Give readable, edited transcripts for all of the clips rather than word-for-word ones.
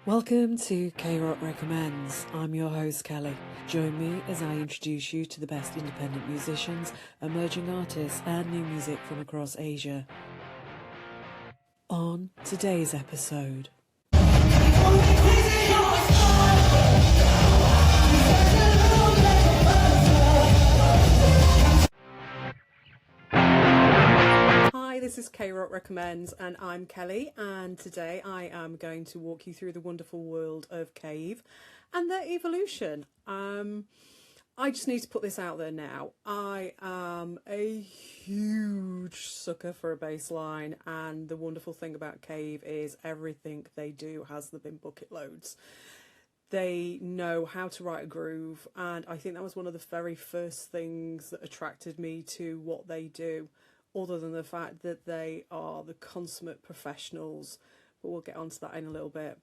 Welcome to KRok Recommends. I'm your host Kelly. Join me as I introduce you to the best independent musicians, emerging artists and new music from across Asia. On today's episode. Hi, this is KRok Recommends and I'm Kelly, and today I am going to walk you through the wonderful world of Kave and their evolution. I just need to put this out there now. I am a huge sucker for a bass line, and the wonderful thing about Kave is everything they do has them in bucket loads. They know how to write a groove, and I think that was one of the very first things that attracted me to what they do, other than the fact that they are the consummate professionals, but we'll get onto that in a little bit.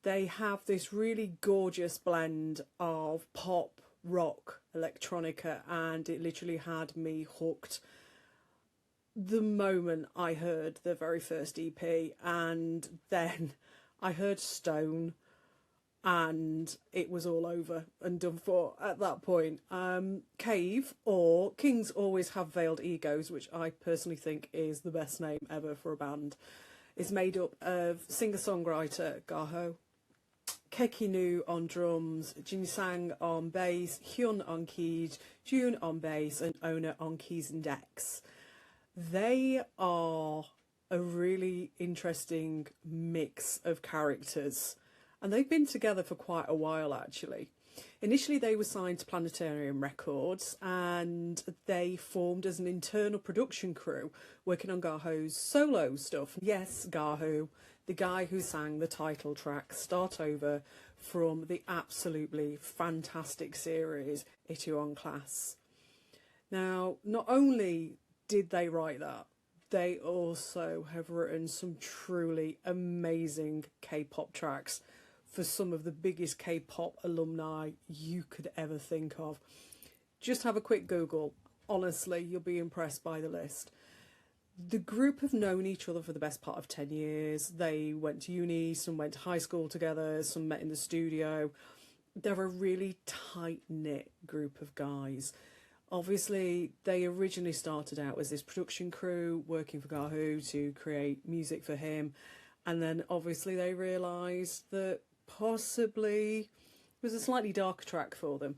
They have this really gorgeous blend of pop, rock, electronica, and it literally had me hooked the moment I heard the very first EP, and then I heard Stone, and it was all over and done for at that point. Kave, or Kings Always Have Veiled Egos, which I personally think is the best name ever for a band, is made up of singer-songwriter Gaho, Kekinu on drums, Jinsang on bass, Hyun on keys, June on bass, and Ona on keys and decks. They are a really interesting mix of characters, and they've been together for quite a while actually. Initially they were signed to Planetarium Records, and they formed as an internal production crew working on Gaho's solo stuff. Yes, Gaho, the guy who sang the title track Start Over from the absolutely fantastic series Itaewon Class. Now, not only did they write that, they also have written some truly amazing K-pop tracks for some of the biggest K-pop alumni you could ever think of. Just have a quick Google. Honestly, you'll be impressed by the list. The group have known each other for the best part of 10 years. They went to uni, some went to high school together, some met in the studio. They're a really tight-knit group of guys. Obviously, they originally started out as this production crew working for Gaho to create music for him. And then obviously they realised that possibly it was a slightly darker track for them.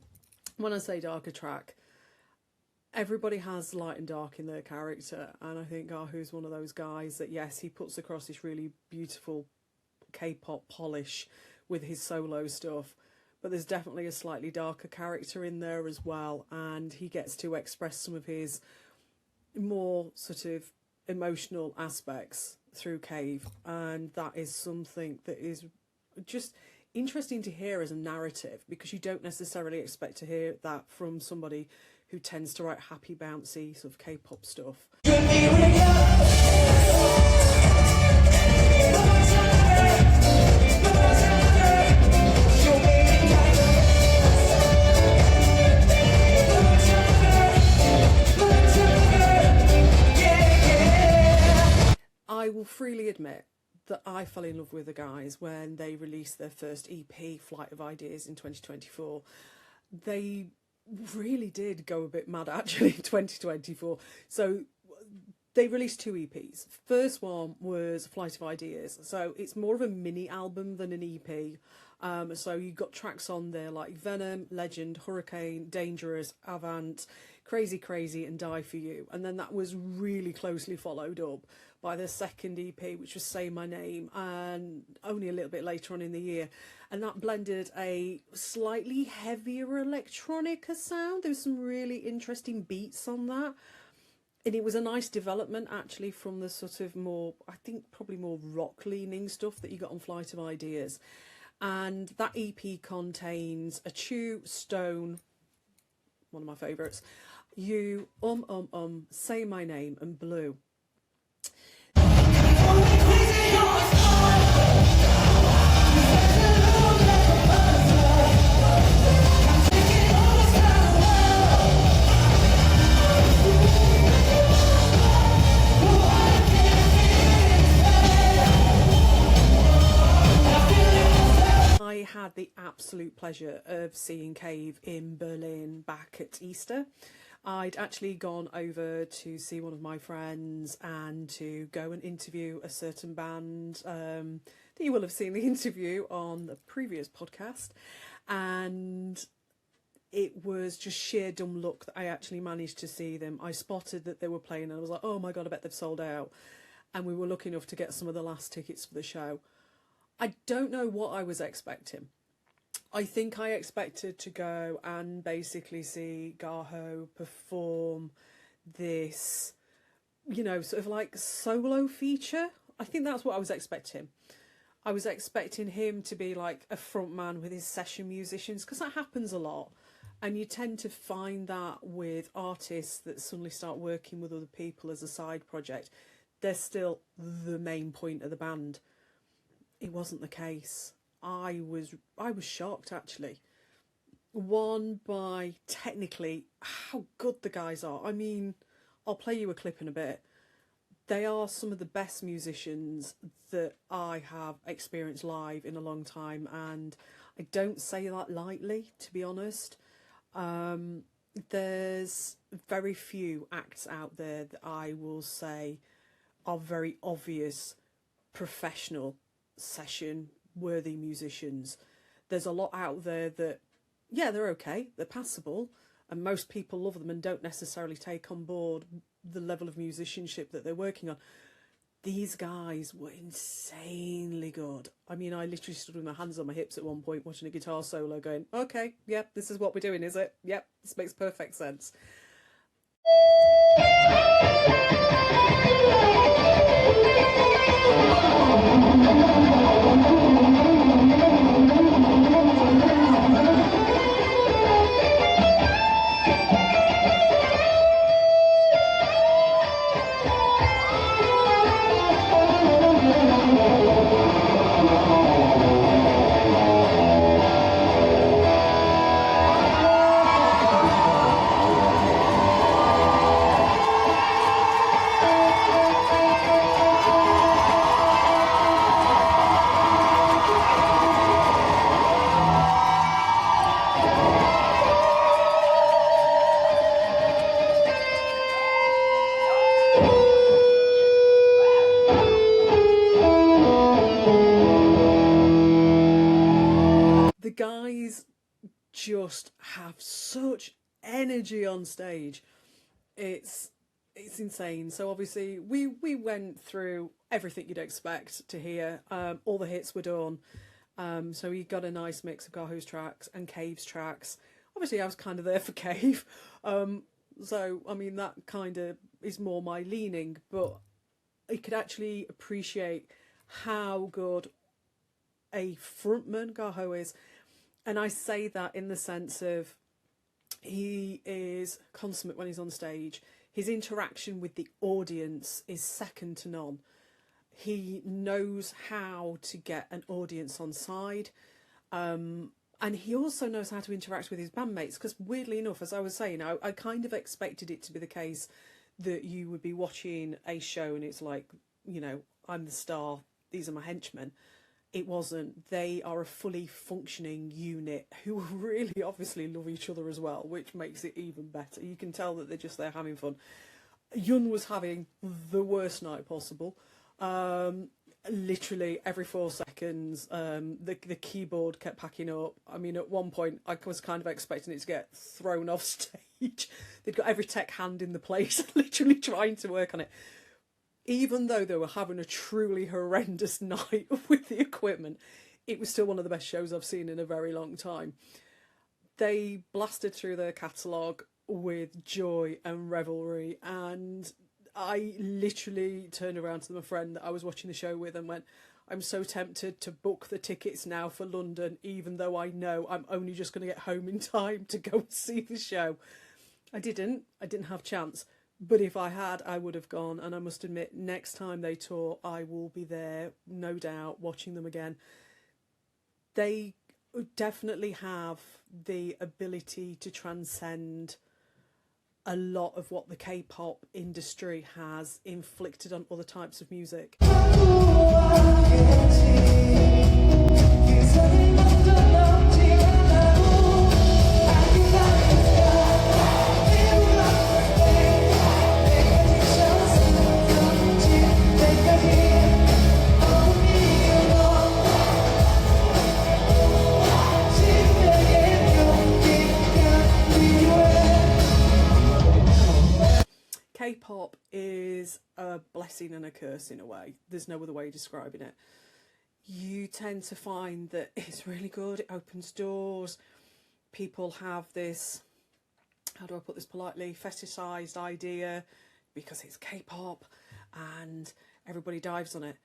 When I say darker track, everybody has light and dark in their character, and I think Gaho's one of those guys that, yes, he puts across this really beautiful K-pop polish with his solo stuff, but there's definitely a slightly darker character in there as well, and he gets to express some of his more sort of emotional aspects through Kave, and that is something that is just interesting to hear as a narrative, because you don't necessarily expect to hear that from somebody who tends to write happy, bouncy sort of K-pop stuff. I will freely admit that I fell in love with the guys when they released their first EP, Flight of Ideas, in 2024. They really did go a bit mad actually in 2024. So they released 2 EPs. First one was Flight of Ideas. So it's more of a mini album than an EP. So you've got tracks on there like Venom, Legend, Hurricane, Dangerous, Avant, Crazy Crazy and Die For You. And then that was really closely followed up by the second EP, which was Say My Name, and only a little bit later on in the year. And that blended a slightly heavier electronica sound. There was some really interesting beats on that. And it was a nice development actually from the sort of more, I think probably more rock leaning stuff that you got on Flight of Ideas. And that EP contains A Chew, Stone, one of my favourites, You, Say My Name and Blue. had the absolute pleasure of seeing Kave in Berlin back at Easter. I'd actually gone over to see one of my friends and to go and interview a certain band that you will have seen the interview on the previous podcast. And it was just sheer dumb luck that I actually managed to see them. I spotted that they were playing and I was like, oh my God, I bet they've sold out. And we were lucky enough to get some of the last tickets for the show. I don't know what I was expecting. I think I expected to go and basically see Gaho perform this, you know, sort of like solo feature. I think that's what I was expecting. I was expecting him to be like a front man with his session musicians, because that happens a lot. And you tend to find that with artists that suddenly start working with other people as a side project. They're still the main point of the band. It wasn't the case. I was shocked, actually. One, by technically how good the guys are. I mean, I'll play you a clip in a bit. They are some of the best musicians that I have experienced live in a long time, and I don't say that lightly, to be honest. There's very few acts out there that I will say are very obvious professional session worthy musicians. There's a lot out there that, yeah, they're okay, they're passable, and most people love them and don't necessarily take on board the level of musicianship that they're working on. These guys were insanely good. I mean, I literally stood with my hands on my hips at one point watching a guitar solo going, okay, yep, this is what we're doing, is it? Yep, this makes perfect sense. The guys just have such energy on stage. It's insane. So obviously we went through everything you'd expect to hear. All the hits were done. So we got a nice mix of Gaho's tracks and Kave's tracks. Obviously I was kind of there for Kave. So I mean, that kind of is more my leaning, but I could actually appreciate how good a frontman Gaho is. And I say that in the sense of he is consummate when he's on stage. His interaction with the audience is second to none. He knows how to get an audience on side. And he also knows how to interact with his bandmates, because weirdly enough, as I was saying, I kind of expected it to be the case that you would be watching a show and it's like, you know, I'm the star, these are my henchmen. It wasn't. They are a fully functioning unit who really obviously love each other as well, which makes it even better. You can tell that they're just there having fun. Yun was having the worst night possible. Literally every 4 seconds, the keyboard kept packing up. I mean, at one point, I was kind of expecting it to get thrown off stage. They'd got every tech hand in the place, literally trying to work on it. Even though they were having a truly horrendous night with the equipment, it was still one of the best shows I've seen in a very long time. They blasted through their catalogue with joy and revelry, and I literally turned around to my friend that I was watching the show with and went, I'm so tempted to book the tickets now for London, even though I know I'm only just going to get home in time to go and see the show. I didn't have a chance. But if I had, I would have gone. And I must admit, next time they tour, I will be there, no doubt, watching them again. They definitely have the ability to transcend a lot of what the K-pop industry has inflicted on other types of music. a blessing and a curse in a way. There's no other way of describing it. You tend to find that it's really good. It opens doors. People have this, how do I put this politely, fetishized idea because it's K-pop and everybody dives on it.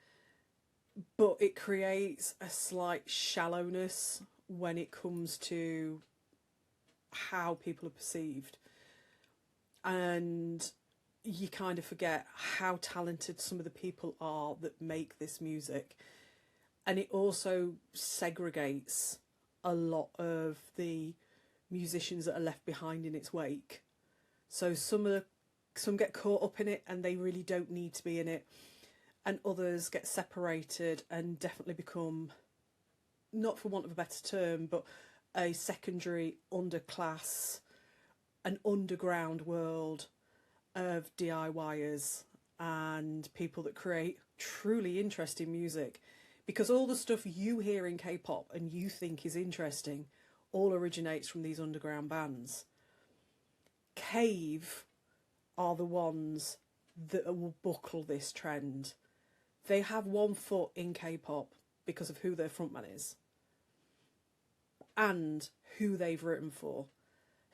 But it creates a slight shallowness when it comes to how people are perceived. And you kind of forget how talented some of the people are that make this music. And it also segregates a lot of the musicians that are left behind in its wake. So some get caught up in it and they really don't need to be in it. And others get separated and definitely become, not for want of a better term, but a secondary underclass, an underground world of DIYers and people that create truly interesting music. Because all the stuff you hear in K-pop and you think is interesting all originates from these underground bands. Kave are the ones that will buckle this trend. They have one foot in K-pop because of who their frontman is and who they've written for,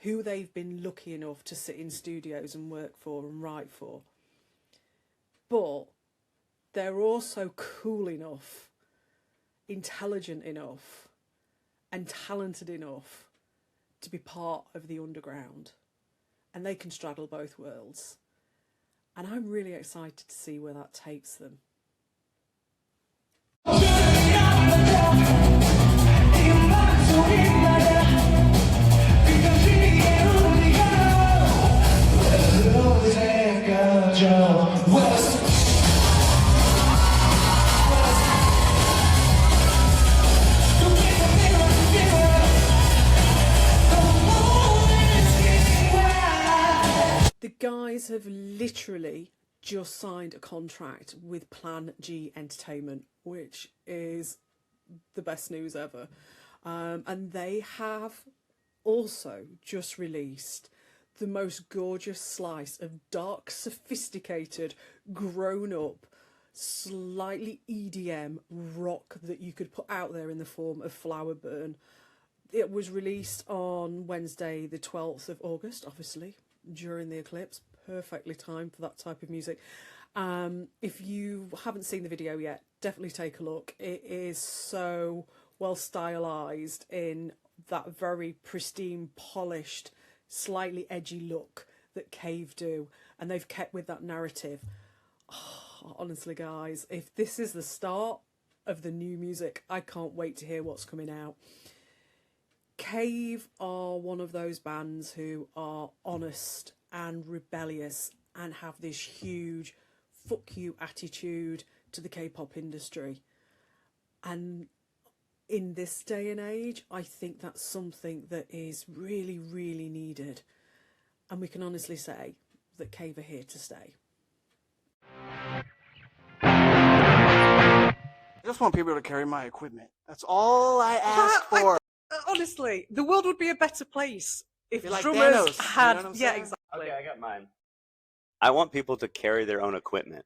who they've been lucky enough to sit in studios and work for and write for. But they're also cool enough, intelligent enough and talented enough to be part of the underground, and they can straddle both worlds, and I'm really excited to see where that takes them. The guys have literally just signed a contract with Plan G Entertainment, which is the best news ever. And they have also just released the most gorgeous slice of dark, sophisticated, grown-up, slightly EDM rock that you could put out there in the form of Flower Burn. It was released on Wednesday, the 12th of August, obviously, during the eclipse. Perfectly timed for that type of music. If you haven't seen the video yet, definitely take a look. It is so well stylized in that very pristine, polished, slightly edgy look that Kave do, and they've kept with that narrative. Oh, honestly guys, if this is the start of the new music, I can't wait to hear what's coming out. Kave are one of those bands who are honest and rebellious and have this huge fuck you attitude to the K-pop industry. And in this day and age, I think that's something that is really, really needed. And we can honestly say that Kave are here to stay. I just want people to carry my equipment. That's all I ask for. Honestly, the world would be a better place if like drummers Thanos, had... you know what I'm yeah, saying? exactly. Okay, I got mine. I want people to carry their own equipment.